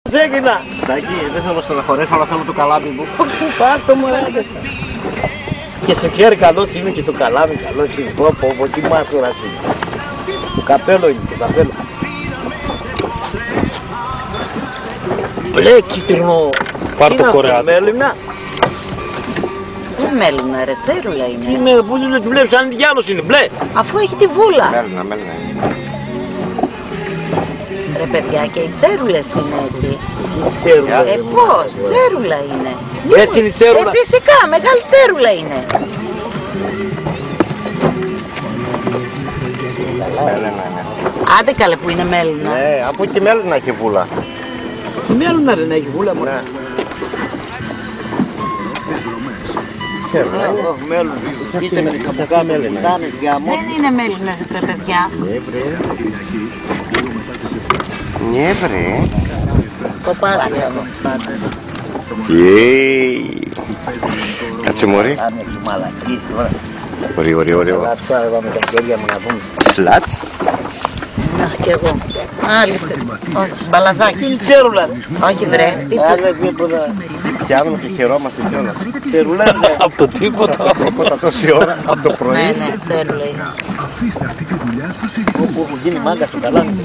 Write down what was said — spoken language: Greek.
Έγινα. Τάκη, δεν θέλω να στεναχωρέσω, αλλά θέλω το καλάμι μου. Πάρτο μου, ρε. Και στο χέρι καλός είναι και στο καλάμι καλός είναι. Πω, τι μάσορας είναι. Το καπέλο είναι, το καπέλο. Μπλε, κίτρινο. Πάρ' το κορεάτικο. Μέλινα. Τι μέλουνα ρε, τσέρουλα είναι. Τι με, πού δεν τη βλέπεις, αν διάλος είναι, μπλε. Αφού έχει τη βούλα. Μέλνα. Ρε παιδιά, και οι τσέρουλες είναι έτσι. Τσέρουλα. Πώς, τσέρουλα είναι. Έτσι είναι η τσέρουλα. Φυσικά, μεγάλη τσέρουλα είναι. Ναι. Άντε καλέ που είναι μέλουνα. Ναι, από εκεί μέλνα έχει βούλα. Μέλουνα ρε να έχει βούλα μου. Ναι. Ξέρω, Μέλουνα. Είτε με ξαποκά μέλουνα. Τάνες γάμο. Δεν είναι μέλουνες ρε παιδιά. Ναι, βρε. Κοπάδια. Κάτσε μωρή. Κάνε και μαλακίες τώρα. Ωραίο. Λάψω άρα με τα χέρια μου να πούμε. Σλάτς. Να κι εγώ. Άλυσε. Όχι, μπαλαδάκι. Τι είναι τσέρουλα ρε. Όχι βρε. Τι Άρα τίποτα. Φτιάχνουμε και χαιρόμαστε κιόλας. Τσέρουλα ρε. Από το τίποτα. Τίποτα τόση ώρα από το πρωί. Ναι, τσέρουλα είναι. Που έχουν γίνει μάγκα στο καλάμι.